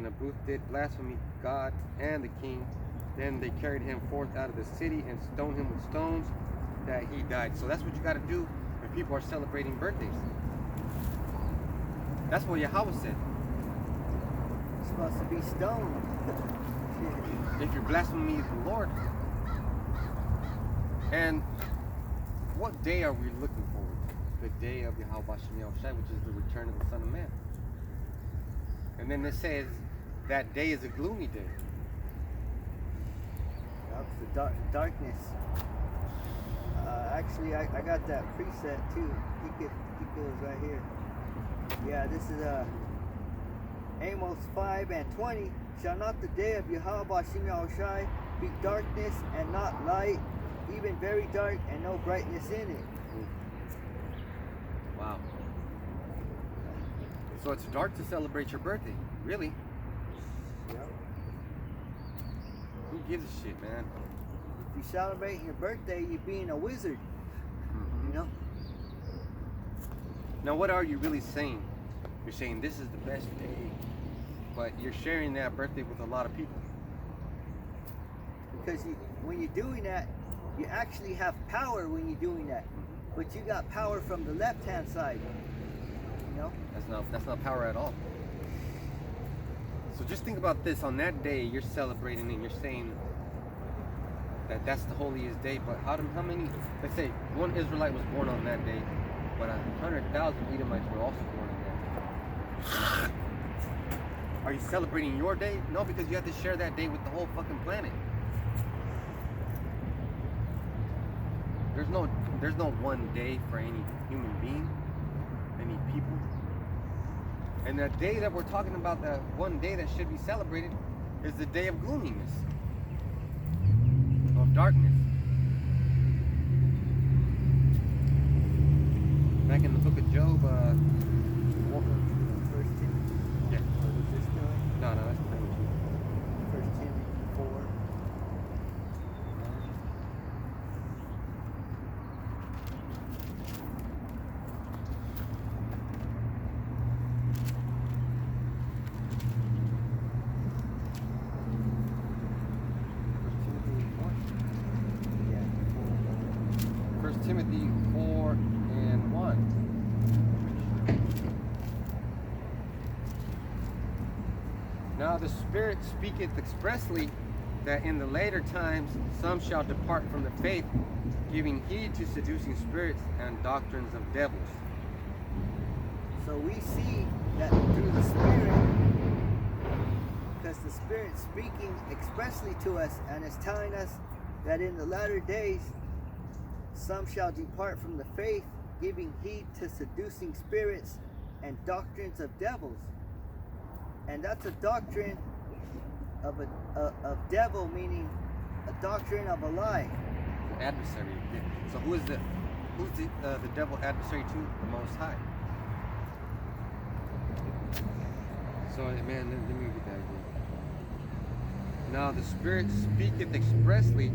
saying, Naboth did blaspheme God and the king. Then they carried him forth out of the city and stoned him with stones, that he died. So that's what you got to do when people are celebrating birthdays. That's what Yahweh said. You're supposed to be stoned. If you're blaspheming the Lord. And what day are we looking forward to? The day of Yahweh Bashem Yahushai, which is the return of the Son of Man. And then it says that day is a gloomy day. That's the darkness. Actually, I got that preset too. I think it goes right here. Yeah, this is Amos 5:20. Shall not the day of Yahweh Bashem Yahushai be darkness and not light, even very dark and no brightness in it? Wow. So it's dark to celebrate your birthday, really? Yep. Who gives a shit, man? If you celebrate your birthday, you're being a wizard. You know? Now, what are you really saying? You're saying this is the best day, but you're sharing that birthday with a lot of people. Because when you're doing that, you actually have power when you're doing that. But you got power from the left-hand side. You know? That's not power at all. So just think about this. On that day, you're celebrating and you're saying that that's the holiest day. But how many? Let's say one Israelite was born on that day, but 100,000 Edomites were also born on that day. Are you celebrating your day? No, because you have to share that day with the whole fucking planet. There's no one day for any human being, any people. And the day that we're talking about, the one day that should be celebrated, is the day of gloominess, of darkness. Back in the book of Job, First Timothy. Yeah. What was this doing? No, that's pretty much First Timothy 4. First Timothy 4 and 1. Now the Spirit speaketh expressly that in the later times some shall depart from the faith, giving heed to seducing spirits and doctrines of devils. So we see that through the Spirit, because the Spirit speaking expressly to us and is telling us that in the latter days some shall depart from the faith, giving heed to seducing spirits and doctrines of devils. And that's a doctrine of devil, meaning a doctrine of a lie. Adversary. So who's the devil adversary to? The Most High. So man, let me get that again. Now the Spirit speaketh expressly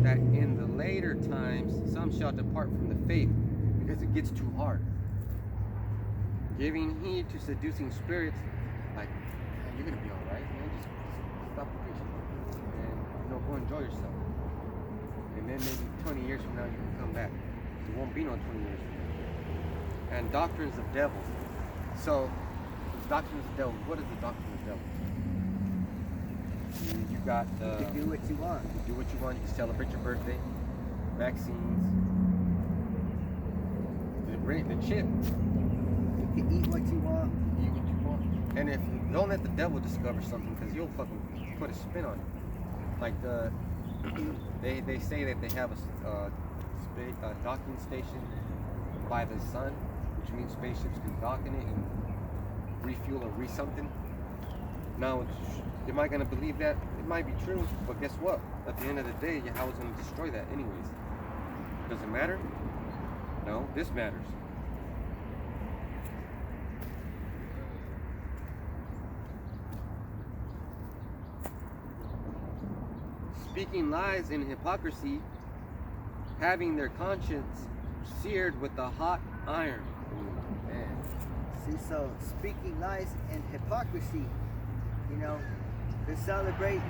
that in the later times some shall depart from the faith, because it gets too hard. Giving heed to seducing spirits, like, man, you're gonna be all right, man. Just stop preaching, and go enjoy yourself. And then maybe 20 years from now you can come back. It won't be no 20 years from now. And doctrines of devils. So, doctrines of devils. What is the doctrine of devils? You got You can do what you want. you do what you want. You can celebrate your birthday, vaccines, the chip. You can eat what you want. Eat what you want. And if don't let the devil discover something, because you'll fucking put a spin on it. Like they say that they have a docking station by the sun, which means spaceships can dock in it and refuel or something. Now, am I going to believe that? It might be true, but guess what? At the end of the day, Yahweh's going to destroy that anyways. Does it matter? No, this matters. Speaking lies in hypocrisy, having their conscience seared with a hot iron. Ooh, man. See, so speaking lies and hypocrisy, You know, they're celebrating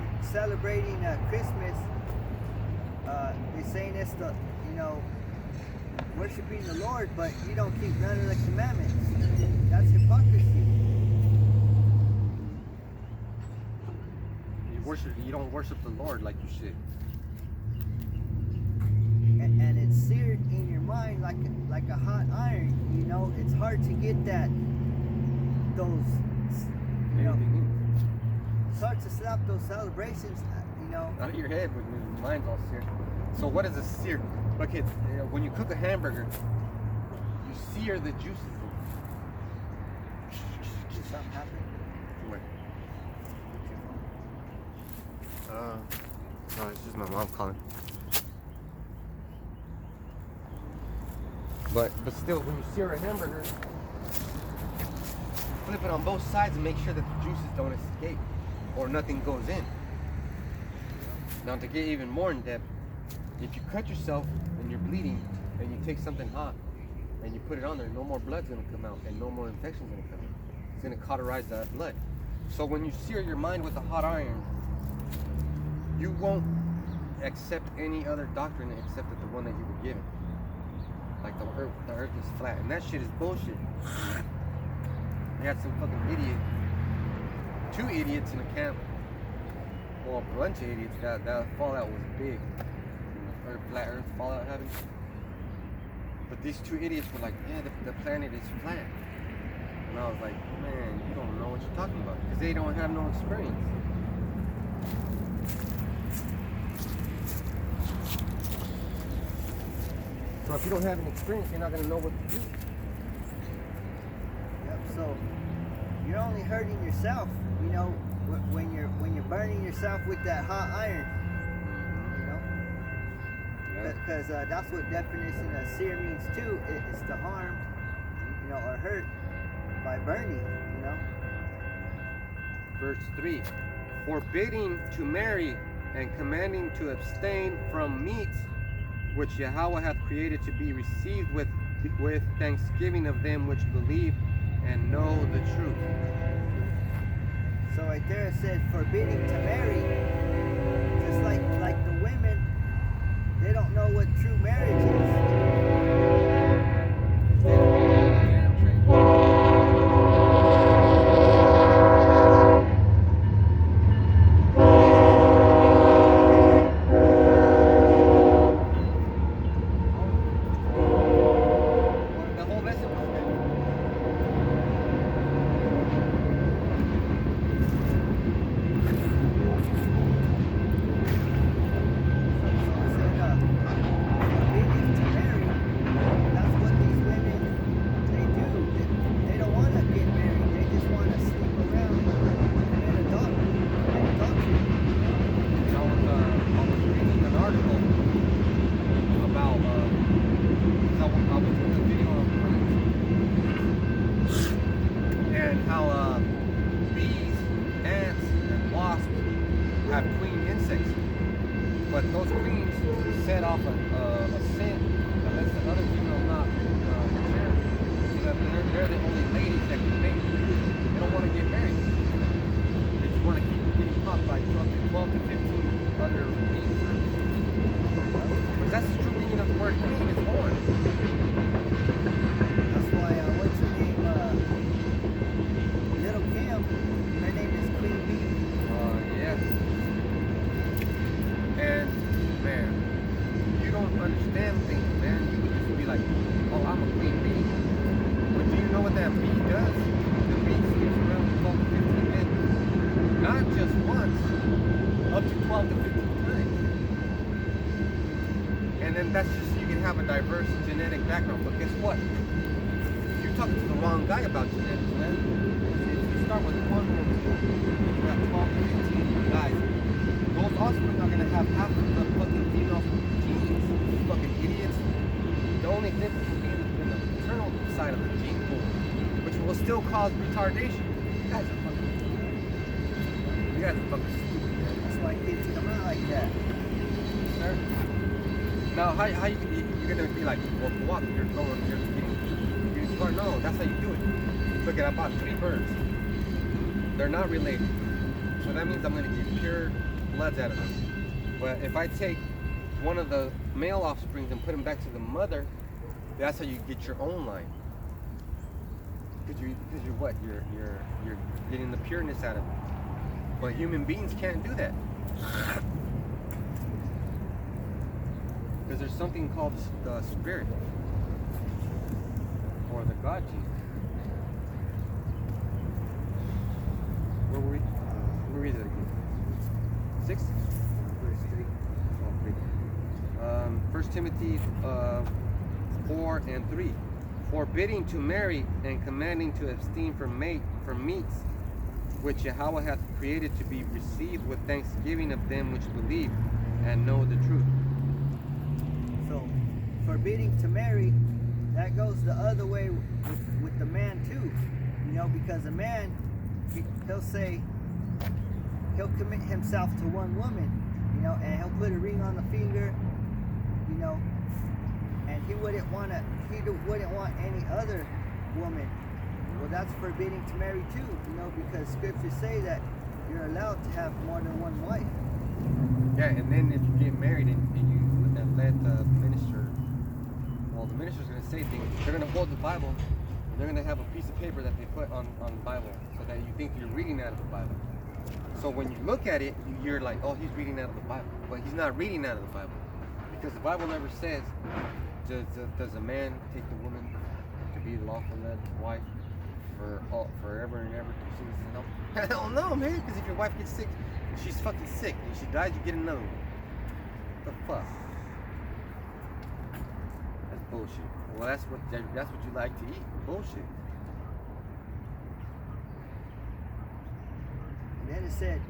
Christmas. They're saying it's the, you know, worshiping the Lord, but you don't keep none of the commandments. That's hypocrisy. You don't worship the Lord like you should. And it's seared in your mind like a hot iron. You know, it's hard to get those, you know, it's hard to slap those celebrations, you know. Out of your head when your mind's all seared. So what is a sear? Okay, when you cook a hamburger, you sear the juices. Did something happen? Where? No, it's just my mom calling. But still, when you sear a hamburger, flip it on both sides and make sure that the juices don't escape or nothing goes in. Now to get even more in depth, if you cut yourself and you're bleeding and you take something hot and you put it on there, no more blood's gonna come out and no more infection's gonna come out. It's gonna cauterize that blood. So when you sear your mind with a hot iron, you won't accept any other doctrine except the one that you were given. Like the earth is flat, and that shit is bullshit. We had some fucking idiot, 2 idiots in a camp. Well, a bunch of idiots. That fallout was big. Flat Earth fallout happened. But these 2 idiots were like, yeah, the planet is flat. And I was like, man, you don't know what you're talking about, because they don't have no experience. So if you don't have an experience, you're not gonna know what to do. Yep. So you're only hurting yourself, you know, when you're burning yourself with that hot iron, you know. Because that's what definition of sear means too. It's to harm, you know, or hurt by burning, you know. Verse 3, forbidding to marry and commanding to abstain from meats which Yahweh hath created to be received with thanksgiving of them which believe and know the truth. So right there it said forbidding to marry. Just like the women, they don't know what true marriage is. That's just so you can have a diverse genetic background. But guess what? You're talking to the wrong guy about genetics, man. If you start with one woman, you have 12 to 15 guys. Those offspring are gonna have half of the fucking female genes. You fucking idiots. The only difference will be in the maternal side of the gene pool, which will still cause retardation. You guys are fucking stupid. Stupid. That's why kids come out like that. Sir? Now, how you're gonna be like, well, what? You're getting smart. No, that's how you do it. Look at, I bought 3 birds. They're not related. that means I'm going to get pure bloods out of them. But if I take one of the male offsprings and put him back to the mother, that's how you get your own line. Because you're what? You're getting the pureness out of it. But human beings can't do that. Because there's something called the spirit. Or the God gene. Where were we? Where were we again? 6? Verse 3. 1 Timothy 4 and 3. Forbidding to marry and commanding to abstain from meats which Yahweh hath created to be received with thanksgiving of them which believe and know the truth. So, forbidding to marry, that goes the other way with the man too. You know, because a man, he'll say, he'll commit himself to one woman, you know, and he'll put a ring on the finger, you know, and he wouldn't want any other woman. Well, that's forbidding to marry too, you know, because scriptures say that you're allowed to have more than one wife. Yeah, and then if you get married and you let the minister, well, the minister's going to say things, they're going to hold the Bible, and they're going to have a piece of paper that they put on the Bible so that you think you're reading out of the Bible. So when you look at it, you're like, oh, he's reading out of the Bible. But he's not reading out of the Bible. Because the Bible never says, does a man take the woman to be the lawful wife forever and ever? No. Hell no, man. Because if your wife gets sick, she's fucking sick. If she dies, you get another one. What the fuck? That's bullshit. Well, that's what you like to eat. Bullshit. And then it said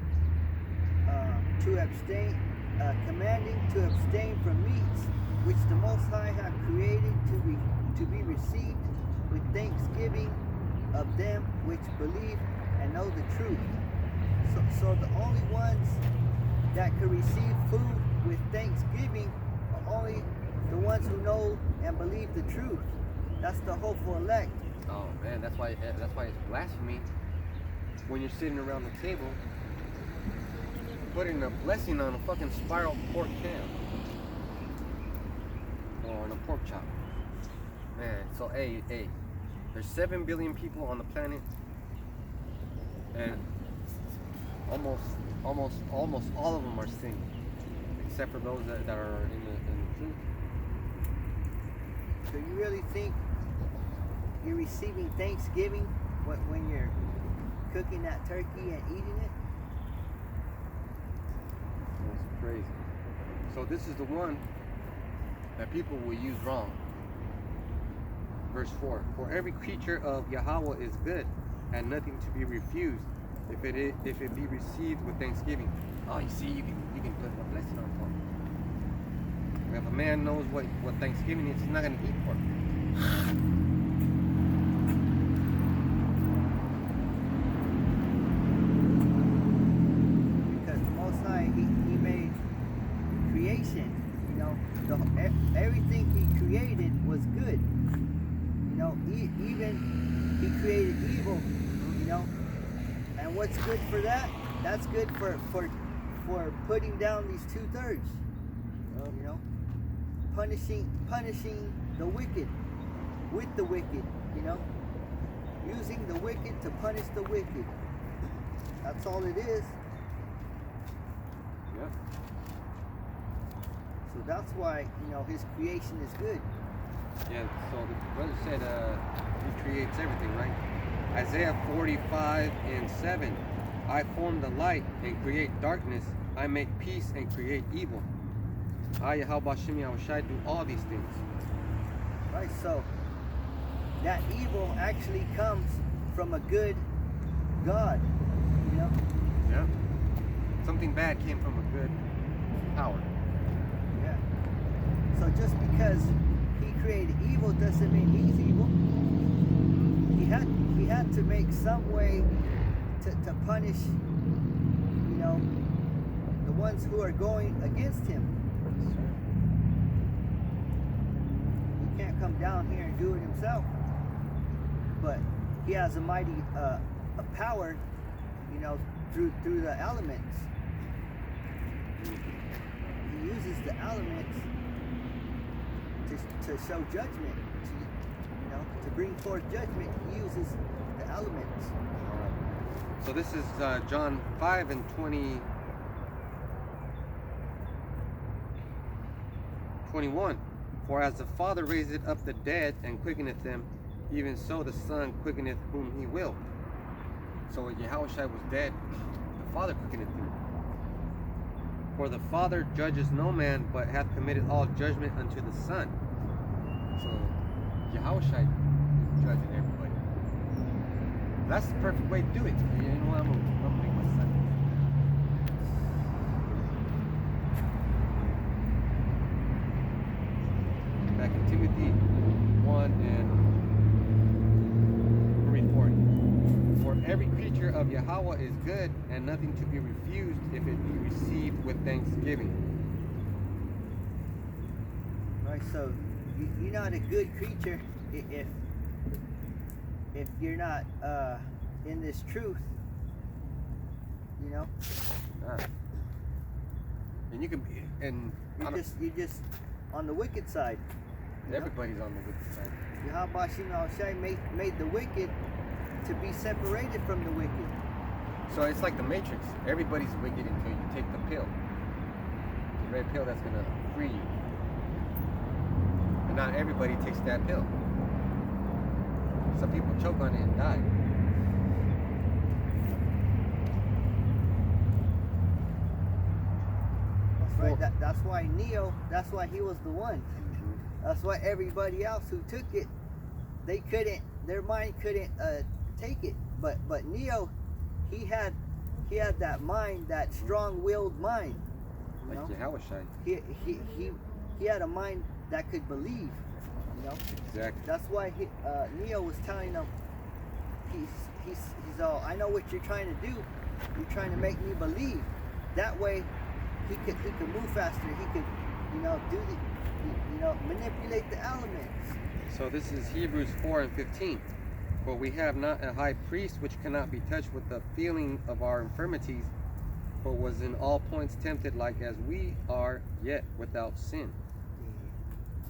to abstain, commanding to abstain from meats which the Most High hath created to be received with thanksgiving of them which believe and know the truth. So the only ones that can receive food with thanksgiving are only the ones who know and believe the truth. That's the hopeful elect. Oh man, that's why it's blasphemy when you're sitting around the table putting a blessing on a fucking spiral pork ham or on a pork chop. Man, so hey, there's 7 billion people on the planet, and almost all of them are sinning, except for those that are in the truth. So you really think you're receiving thanksgiving when you're cooking that turkey and eating it? That's crazy. So this is the one that people will use wrong. Verse 4. For every creature of Yahweh is good, and nothing to be refused, if it be received with thanksgiving. Oh, you see, you can put a blessing on pork. If a man knows what thanksgiving is, he's not going to eat pork. Because the Most High, he made creation, you know, everything he created was good. You know, even he created evil, you know. And what's good for that? That's good for putting down these 2/3. You know, punishing the wicked with the wicked, you know. Using the wicked to punish the wicked. That's all it is. Yep. So that's why, you know, his creation is good. Yeah, so the brother said he creates everything, right? Isaiah 45 and 7. I form the light and create darkness. I make peace and create evil. I, Yahweh Hashem Yahushai, do all these things. Right, so that evil actually comes from a good God, you know? Yeah. Something bad came from a good power. Yeah. So just because he created evil doesn't mean he's evil. He had to make some way to punish, you know, the ones who are going against him. He can't come down here and do it himself. But he has a mighty a power, you know, through the elements. He uses the elements to show judgment, to bring forth judgment. He uses the elements. All right. So this is John 5 and 21. For as the Father raiseth up the dead and quickeneth them, even so the Son quickeneth whom he will. So when Yahushua was dead, the Father quickeneth him. For the Father judges no man, but hath committed all judgment unto the Son. So Yahushua is judging everybody. That's the perfect way to do it. You know what? I'm gonna make my son. Back in Timothy 1 and 3:40. For every creature of Yahweh is good, and nothing to be refused if it be received with thanksgiving. Right, so you're not a good creature if you're not in this truth, And you can be, and you're just on the wicked side. everybody's on the wicked side. Yahweh Shai made the wicked to be separated from the wicked. So it's like the Matrix. Everybody's wicked until you take the pill. The red pill that's gonna free you. But not everybody takes that pill. Some people choke on it and die. That's right. That's why Neo. That's why he was the one. That's why everybody else who took it, they couldn't. Their mind couldn't take it. But Neo, he had that mind, that strong-willed mind. Like Yahushua. He had a mind that could believe. Exactly. That's why Neo was telling them, he's all, I know what you're trying to do. You're trying to make me believe. That way, he could move faster. He could, manipulate the elements. So this is Hebrews 4 and 15. For we have not a high priest which cannot be touched with the feeling of our infirmities, but was in all points tempted like as we are, yet without sin.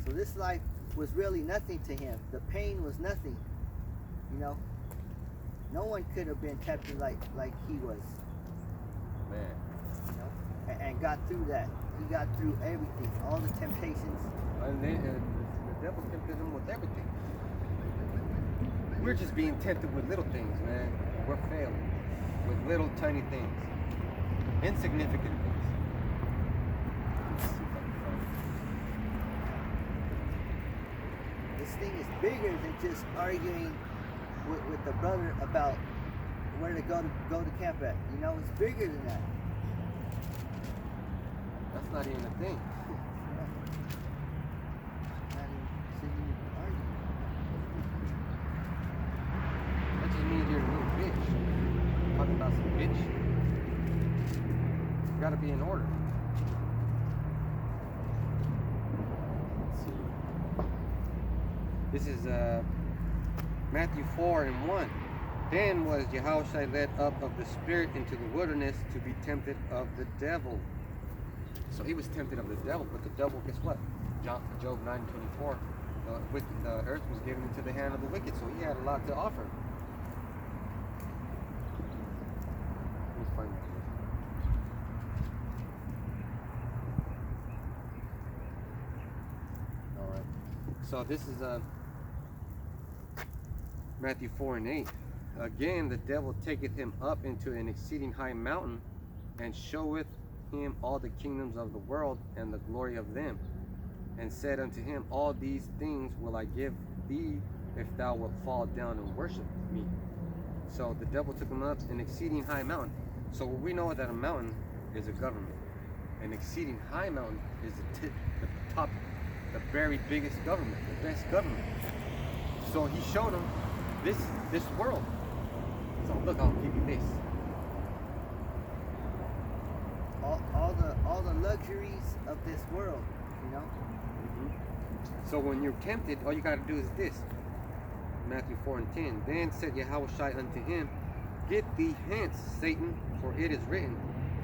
So this life was really nothing to him. The pain was nothing. No one could have been tempted like he was. Man. And got through that. He got through everything, all the temptations. And the devil tempted him with everything. We're just being tempted with little things, man. We're failing with little tiny things, insignificant things. This thing is bigger than just arguing with the brother about where to go to camp at. It's bigger than that. That's not even a thing. Not even sitting and arguing. That just means you're a little bitch. Talking about some bitch. You gotta be in order. Let's see. This is Matthew 4 and 1. Then was Yahushua led up of the Spirit into the wilderness to be tempted of the devil. So he was tempted of the devil, but the devil, guess what? Job 9:24. The earth was given into the hand of the wicked, so he had a lot to offer. Let me find that. All right. So this is Matthew 4 and 8. Again, the devil taketh him up into an exceeding high mountain, and showeth him all the kingdoms of the world and the glory of them, and said unto him, all these things will I give thee if thou wilt fall down and worship me. So the devil took him up an exceeding high mountain. So we know that a mountain is a government. An exceeding high mountain is the top, the very biggest government, the best government. So he showed him this world. So look, I'll give you this. All the luxuries of this world, So when you're tempted, all you got to do is this. Matthew 4 and 10. Then said Yahushua unto him, Get thee hence, Satan, for it is written,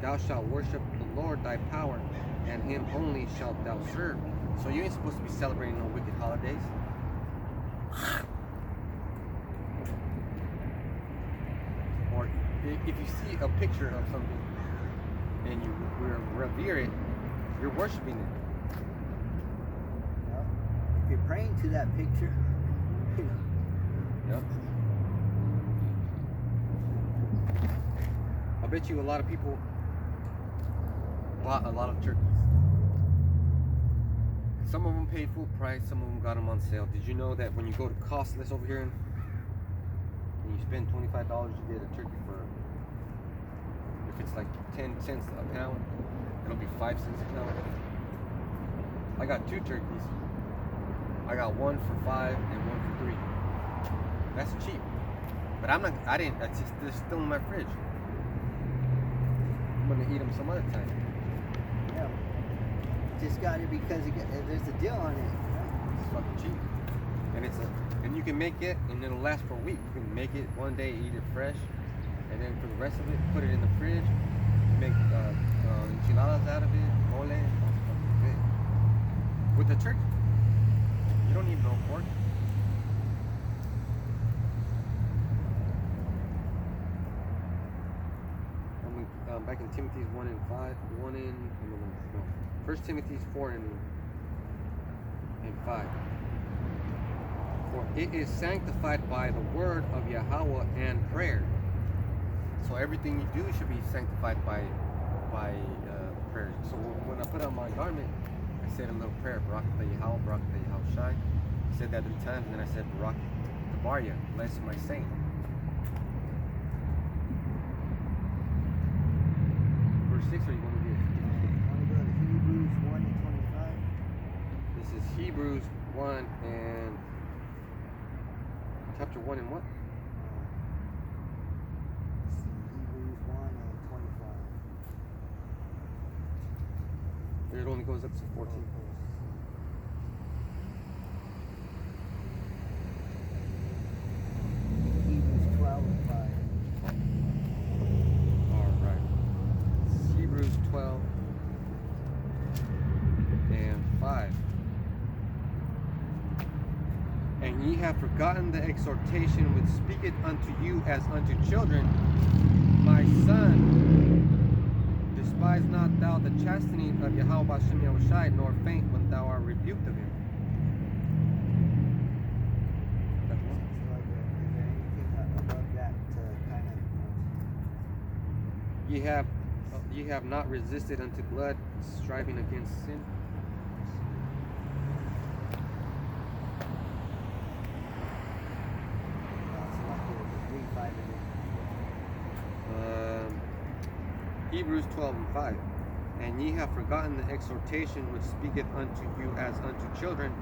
thou shalt worship the Lord thy power, and him only shalt thou serve. So you ain't supposed to be celebrating no wicked holidays. Or if you see a picture of something and you revere it, you're worshiping it. Well, if you're praying to that picture, Yep. I bet you a lot of people bought a lot of turkeys. Some of them paid full price, some of them got them on sale. Did you know that when you go to Costless over here and you spend $25, you get a turkey for, if it's like 10 cents a pound, it'll be 5 cents a pound. I got 2 turkeys. I got one for 5 and one for 3. That's cheap. But that's just, they're still in my fridge. I'm gonna eat them some other time. yeah, just got it because there's a deal on it. Right? It's fucking cheap. And you can make it and it'll last for a week. You can make it one day, eat it fresh, and then for the rest of it, put it in the fridge, make enchiladas out of it, mole, with the turkey. You don't need no pork. Back in Timothy's 1 and 5, 1 Timothy's 4 and 5. For it is sanctified by the word of Yahweh and prayer. So everything you do should be sanctified by prayer. So when I put on my garment, I said a little prayer, Barak Yahweh, Barak Yahweh. I said that 3 times, and then I said Barak Tabarya, bless my saint. Verse 6, or you want to do it? I want to go to Hebrews 1 and 25. This is Hebrews 1 and chapter 1 and what? Hebrews 1 and 25. It only goes up to 14. Hebrews 12 and 5. Alright. Hebrews 12 and 5. And ye have forgotten the exhortation which speaketh unto you as unto children, my son, despise not thou the chastening of Yahweh Bashem Yahushai, nor faint when thou art rebuked of him. That's one. So is there anything above that to kind of... Ye have not resisted unto blood, striving against sin. Hebrews 12 and 5. And ye have forgotten the exhortation which speaketh unto you as unto children,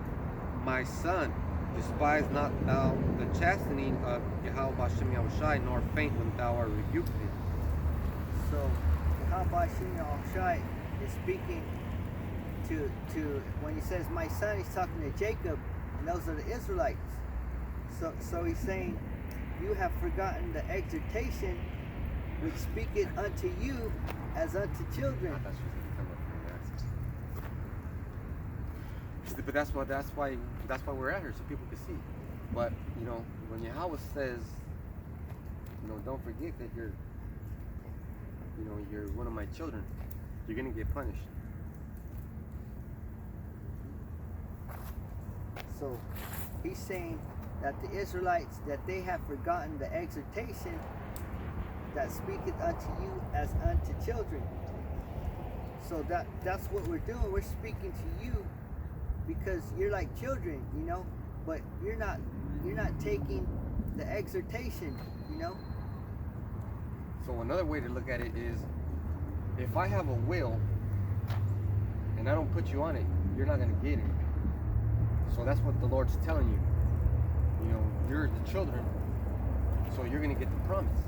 my son, despise not thou the chastening of Yahweh Bashem Yahushai, nor faint when thou art rebuked of him. So Yahweh Bashem Yahushai is speaking to when he says my son, he's talking to Jacob, and those are the Israelites. So he's saying, you have forgotten the exhortation which speaketh unto you as unto children. But that's why we're out here, so people can see. But you know, when Yahweh says, you know, don't forget that you're one of my children, you're gonna get punished. So he's saying that the Israelites, that they have forgotten the exhortation that speaketh unto you as unto children. So that's what we're doing. We're speaking to you because you're like children, you know, but you're not taking the exhortation, you know. So another way to look at it is, if I have a will and I don't put you on it, you're not going to get it. So that's what the Lord's telling you. You know, you're the children, so you're going to get the promise.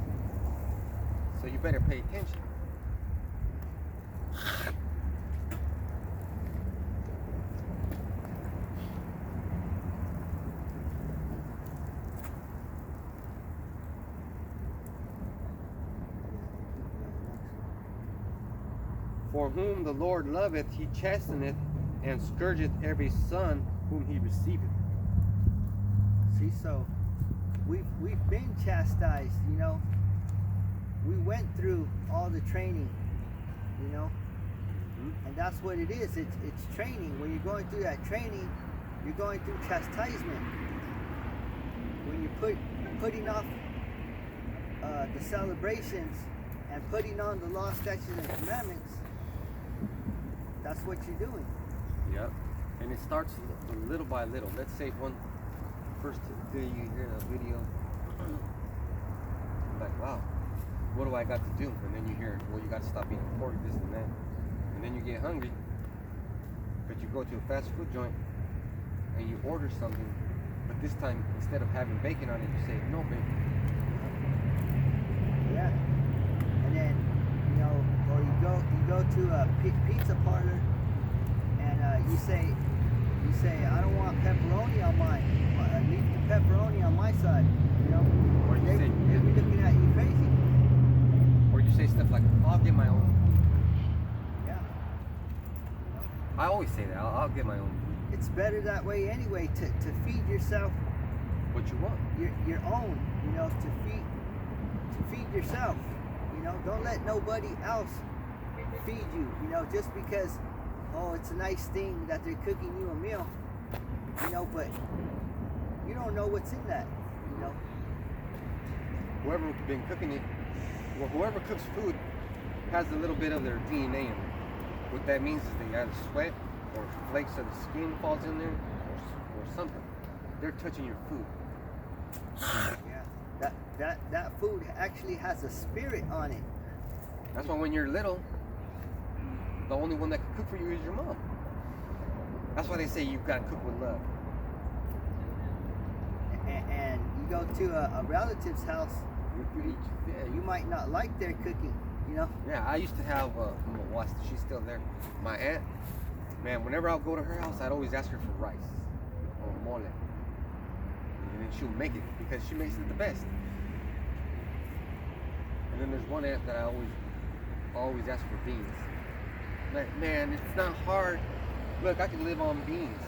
So you better pay attention. For whom the Lord loveth, he chasteneth, and scourgeth every son whom he receiveth. See, so we've been chastised, you know. We went through all the training, you know. And that's what it is. It's training. When you're going through that training, you're going through chastisement. When you're putting off the celebrations and putting on the law, statutes, and commandments, that's what you're doing. Yep. And it starts little by little. Let's say first day you hear a video, like, wow, what do I got to do? And then you hear, well, you got to stop eating pork, this and that. And then you get hungry, but you go to a fast food joint and you order something, but this time instead of having bacon on it, you say no bacon. Yeah. And then, you know, or you go to a pizza parlor and you say I don't want pepperoni on mine. Leave the pepperoni on my side. You know, Or you say, they'll be looking at you crazy. or you say stuff like, I'll get my own. Yeah. I always say that. I'll get my own. It's better that way anyway, to feed yourself What you want? your own, you know, to feed yourself. You know, don't let nobody else feed you, you know, just because, oh, it's a nice thing that they're cooking you a meal, you know, but you don't know what's in that, you know. Whoever been cooking it, well, whoever cooks food has a little bit of their DNA in it. What that means is they either sweat or flakes of the skin falls in there or something. They're touching your food. Yeah, that food actually has a spirit on it. That's why when you're little, the only one that can cook for you is your mom. That's why they say you've got to cook with love. And you go to a relative's house, you might not like their cooking, you know. Yeah, I used to have, she's still there, my aunt. Man, whenever I'll go to her house, I'd always ask her for rice or mole. And then she'll make it because she makes it the best. And then there's one aunt that I always ask for beans. Like, man, it's not hard. Look, I can live on beans.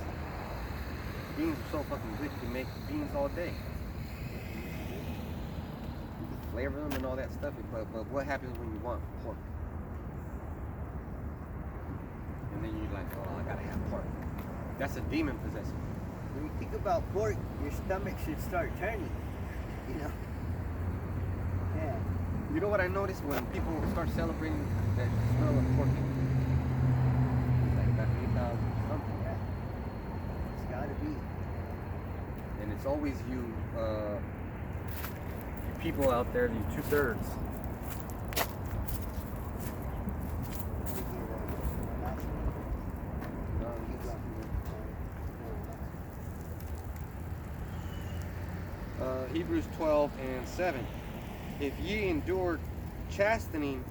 Beans are so fucking good. You can make beans all day. You can flavor them and all that stuff. But what happens when you want pork? And then you're like, oh, I gotta have pork. That's a demon possessor. When you think about pork, your stomach should start turning, you know. Yeah. You know what I noticed when people start celebrating that smell of pork? It's like that 8,000 something. Yeah. It's gotta be. And it's always you people out there, you 2/3. Hebrews 12:7. If ye endure chastening,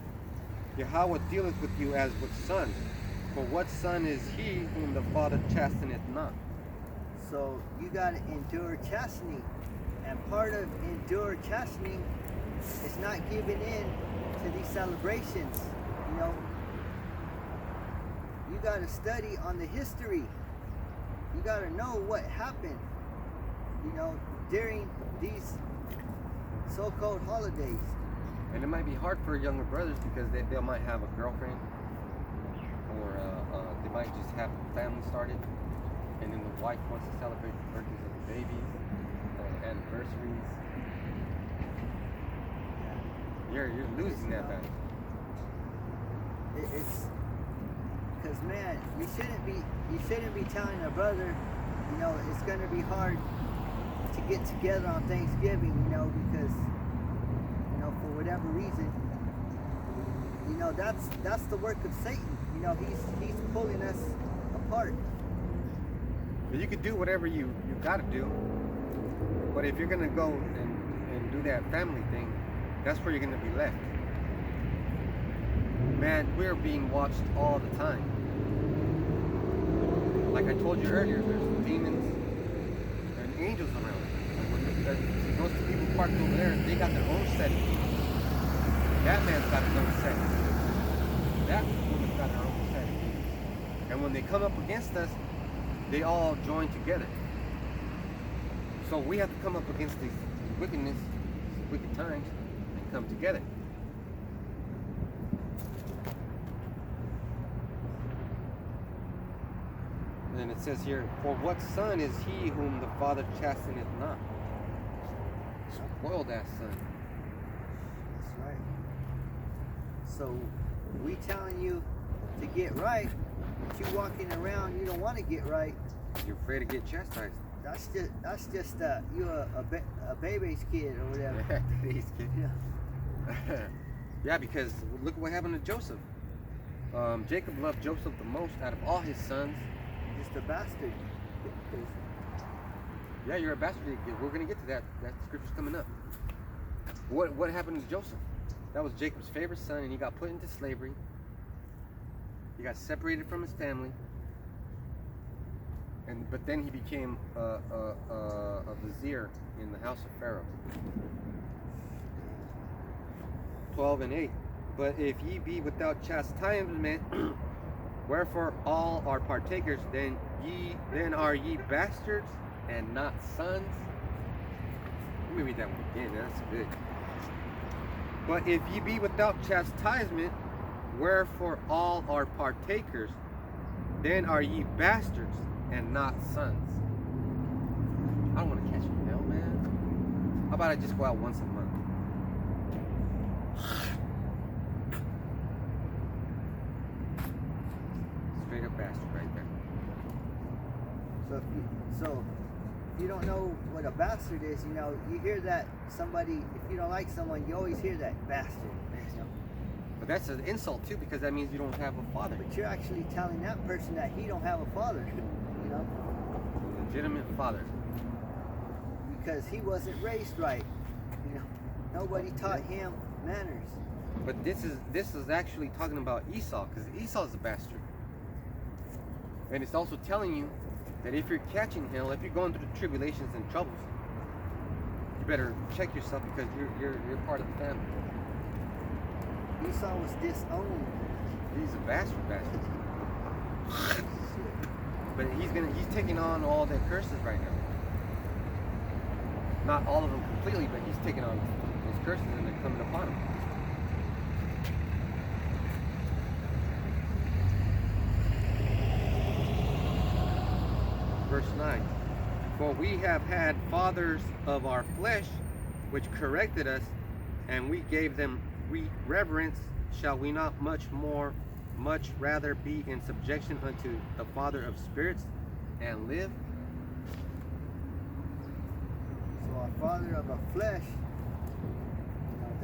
Yahweh dealeth with you as with sons. For what son is he whom the Father chasteneth not? So you gotta endure chastening. And part of endure chastening is not giving in to these celebrations. You know, you gotta study on the history. You gotta know what happened, you know, during these so-called holidays. And it might be hard for younger brothers because they might have a girlfriend, or they might just have a family started, and then the wife wants to celebrate the birthdays of the babies, anniversaries. You're losing that battle. It's because, man, you shouldn't be telling a brother, you know, it's gonna be hard to get together on Thanksgiving, you know, because, you know, for whatever reason, you know, that's the work of Satan. You know, he's pulling us apart. But you could do whatever you gotta do, but if you're gonna go and do that family thing, that's where you're gonna be left. Man, we're being watched all the time. Like I told you earlier, there's demons and angels around. See, those two people parked over there, they got their own setting. That man's got his own setting. That woman's got our own set of demons. And when they come up against us, they all join together. So we have to come up against these wickedness, these wicked times, and come together. And it says here, for what son is he whom the Father chasteneth not? Spoiled ass son. That's right. So we telling you to get right, but you walking around, you don't want to get right. You're afraid to get chastised. That's just you a baby's kid or whatever. Yeah, baby's kid. Yeah. Yeah, because look what happened to Joseph. Jacob loved Joseph the most out of all his sons. Just a bastard. Yeah, you're a bastard. We're gonna get to that. That scripture's coming up. What happened to Joseph? That was Jacob's favorite son, and he got put into slavery. He got separated from his family, but then he became a vizier in the house of Pharaoh. 12:8. But if ye be without chastisement, wherefore all are partakers, then are ye bastards and not sons. Let me read that one again. That's good. But if ye be without chastisement, wherefore all are partakers, then are ye bastards and not sons. I don't want to catch you hell, man. How about I just go out once a month? Straight up bastard right there. So if you don't know what a bastard is, you know, you hear that somebody, if you don't like someone, you always hear that bastard. You know? But that's an insult too, because that means you don't have a father. But you're actually telling that person that he don't have a father, you know? A legitimate father. Because he wasn't raised right, you know. Nobody taught him manners. But this is actually talking about Esau, because Esau is a bastard. And it's also telling you that if you're catching hell, if you're going through the tribulations and troubles, you better check yourself, because you're part of the family. Esau was disowned. He's a bastard. But he's taking on all their curses right now. Not all of them completely, but he's taking on those curses and they're coming upon him. Verse 9. For we have had fathers of our flesh, which corrected us, and we gave them reverence. Shall we not much rather be in subjection unto the Father of spirits and live? So our father of our flesh